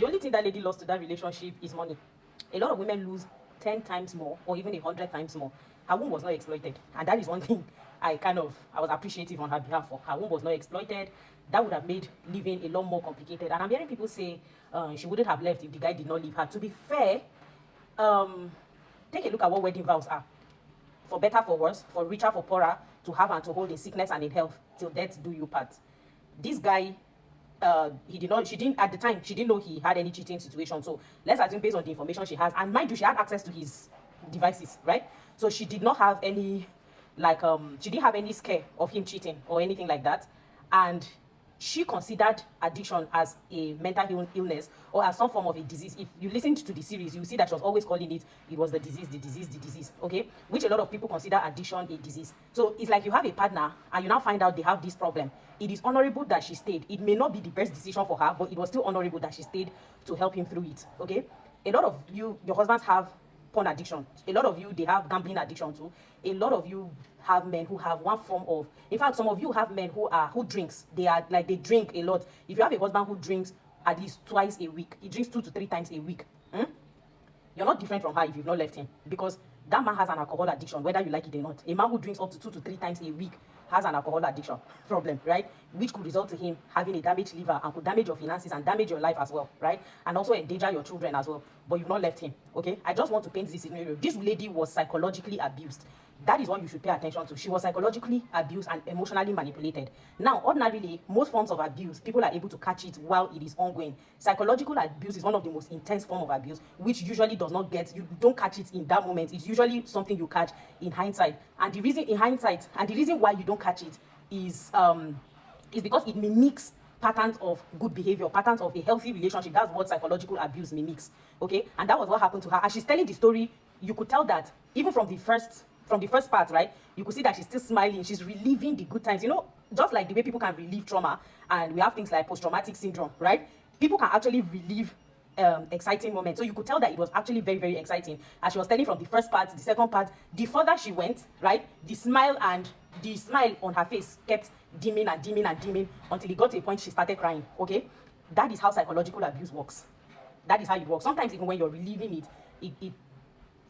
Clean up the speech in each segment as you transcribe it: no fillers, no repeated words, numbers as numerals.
The only thing that lady lost to that relationship is money. A lot of women lose 10 times more or even 100 times more. Her womb was not exploited. And that is one thing I was appreciative on her behalf for. Her womb was not exploited. That would have made living a lot more complicated. And I'm hearing people say she wouldn't have left if the guy did not leave her. To be fair, take a look at what wedding vows are. For better, for worse, for richer, for poorer, to have and to hold in sickness and in health, till death do you part. This guy, she didn't, at the time, she didn't know he had any cheating situation. So let's assume based on the information she has, and mind you, she had access to his devices, right? So she did not have any, she didn't have any scare of him cheating or anything like that. And she considered addiction as a mental illness or as some form of a disease. If you listened to the series, you see that she was always calling it was the disease, okay? Which a lot of people consider addiction a disease. So it's like you have a partner and you now find out they have this problem. It is honorable that she stayed. It may not be the best decision for her, but it was still honorable that she stayed to help him through it, okay? A lot of you, your husbands have porn addiction. A lot of you, they have gambling addiction too. A lot of you have men who have one form of, in fact, some of you have men who drinks. They drink a lot. If you have a husband who drinks at least twice a week, he drinks 2 to 3 times a week, you're not different from her if you've not left him, because that man has an alcohol addiction, whether you like it or not. A man who drinks up to 2 to 3 times a week has an alcohol addiction problem, right? Which could result to him having a damaged liver and could damage your finances and damage your life as well, right? And also endanger your children as well. But you've not left him, okay? I just want to paint this scenario. This lady was psychologically abused. That is what you should pay attention to. She was psychologically abused and emotionally manipulated. Now, ordinarily, most forms of abuse, people are able to catch it while it is ongoing. Psychological abuse is one of the most intense forms of abuse, which usually does not get, you don't catch it in that moment. It's usually something you catch in hindsight. And the reason why you don't catch it is because it mimics patterns of good behavior, patterns of a healthy relationship. That's what psychological abuse mimics, okay? And that was what happened to her. As she's telling the story, you could tell that even from the first part, right, you could see that she's still smiling. She's reliving the good times. You know, just like the way people can relive trauma, and we have things like post-traumatic syndrome, right? People can actually relive exciting moments. So you could tell that it was actually very, very exciting. As she was telling from the first part, the second part, the further she went, right, the smile on her face kept dimming and dimming and dimming until it got to a point she started crying, okay? That is how psychological abuse works. That is how it works. Sometimes even when you're reliving it,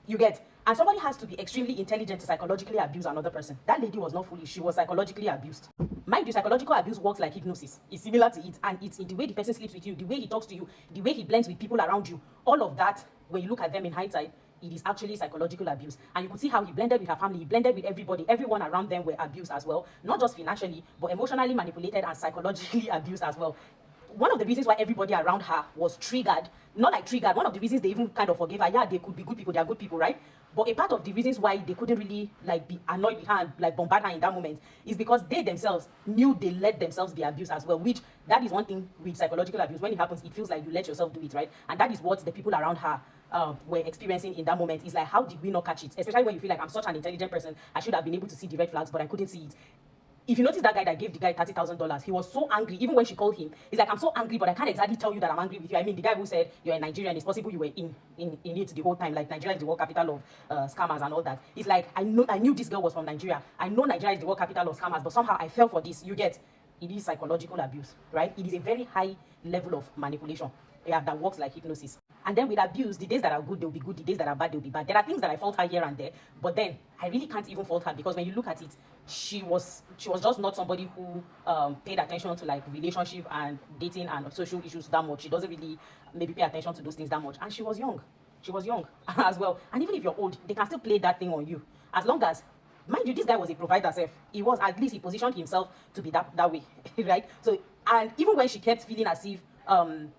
you get. And somebody has to be extremely intelligent to psychologically abuse another person. That lady was not foolish. She was psychologically abused. Mind you, psychological abuse works like hypnosis. It's similar to it. And it's in the way the person sleeps with you, the way he talks to you, the way he blends with people around you. All of that, when you look at them in hindsight, it is actually psychological abuse. And you could see how he blended with her family. He blended with everybody. Everyone around them were abused as well. Not just financially, but emotionally manipulated and psychologically abused as well. One of the reasons why everybody around her was triggered, not like triggered, one of the reasons they even kind of forgave her, yeah, they could be good people, they are good people, right? But a part of the reasons why they couldn't really be annoyed with her and bombard her in that moment is because they themselves knew they let themselves be abused as well, which that is one thing with psychological abuse. When it happens, it feels like you let yourself do it, right? And that is what the people around her were experiencing in that moment. Is like, how did we not catch it? Especially when you feel like, I'm such an intelligent person, I should have been able to see the red flags, but I couldn't see it. If you notice that guy that gave the guy $30,000, he was so angry. Even when she called him, he's like, I'm so angry, but I can't exactly tell you that I'm angry with you. I mean, the guy who said you're in Nigeria and it's possible you were in it the whole time. Like, Nigeria is the world capital of scammers and all that. It's like, I knew this girl was from Nigeria. I know Nigeria is the world capital of scammers, but somehow I fell for this. You get, it is psychological abuse, right? It is a very high level of manipulation, yeah, that works like hypnosis. And then with abuse, the days that are good, they'll be good. The days that are bad, they'll be bad. There are things that I fault her here and there, but then I really can't even fault her, because when you look at it, she was just not somebody who paid attention to like relationship and dating and social issues that much. She doesn't really maybe pay attention to those things that much. And she was young. She was young as well. And even if you're old, they can still play that thing on you. As long as, mind you, this guy was a provider self. He was, at least he positioned himself to be that way, right? So, and even when she kept feeling as if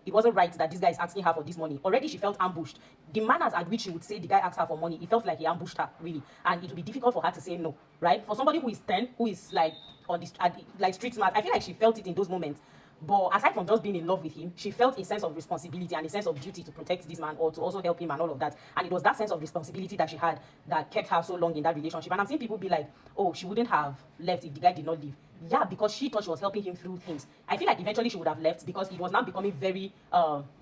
it wasn't right that this guy is asking her for this money, already she felt ambushed. The manners at which she would say the guy asked her for money, it felt like he ambushed her, really. And it would be difficult for her to say no, right? For somebody who is 10, who is like on this like street smart, I feel like she felt it in those moments. But aside from just being in love with him, she felt a sense of responsibility and a sense of duty to protect this man or to also help him and all of that. And it was that sense of responsibility that she had that kept her so long in that relationship. And I'm seeing people be like, oh, she wouldn't have left if the guy did not leave. Yeah, because she thought she was helping him through things. I feel like eventually she would have left, because it was now becoming very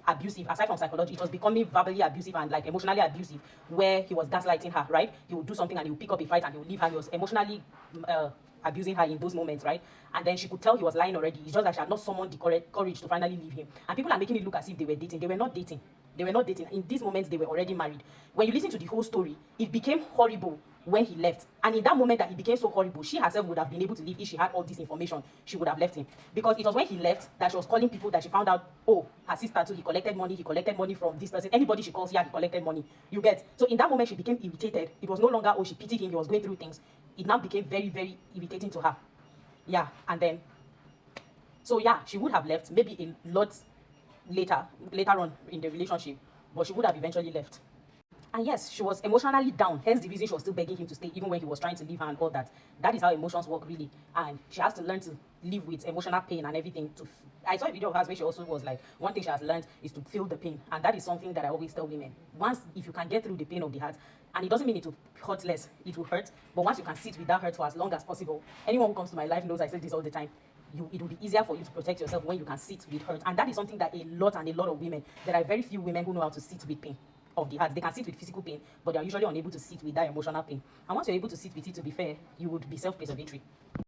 abusive. Aside from psychology, it was becoming verbally abusive and like emotionally abusive, where he was gaslighting her, right? He would do something and he would pick up a fight and he would leave her. He was emotionally abusing her in those moments, right? And then she could tell he was lying already. It's just that she had not summoned the courage to finally leave him. And people are making it look as if they were dating. They were not dating. They were not dating. In these moments, they were already married. When you listen to the whole story, it became horrible when he left. And in that moment that he became so horrible, she herself would have been able to leave if she had all this information. She would have left him. Because it was when he left that she was calling people that she found out, oh, her sister too, he collected money from this person. Anybody she calls, yeah, he collected money. You get? So in that moment, she became irritated. It was no longer, oh, she pitied him, he was going through things. It now became very, very irritating to her. Yeah, and then, so yeah, she would have left, maybe a lot later on in the relationship, but she would have eventually left. And yes, she was emotionally down, hence the reason she was still begging him to stay, even when he was trying to leave her and all that. That is how emotions work, really. And she has to learn to live with emotional pain and everything. I saw a video of hers where she also was like, one thing she has learned is to feel the pain. And that is something that I always tell women. Once, if you can get through the pain of the heart, and it doesn't mean it will hurt less, it will hurt. But once you can sit with that hurt for as long as possible, anyone who comes to my life knows I say this all the time. It will be easier for you to protect yourself when you can sit with hurt. And that is something that a lot of women, there are very few women who know how to sit with pain of the heart. They can sit with physical pain, but they are usually unable to sit with that emotional pain. And once you're able to sit with it, to be fair, you would be self-preservatory.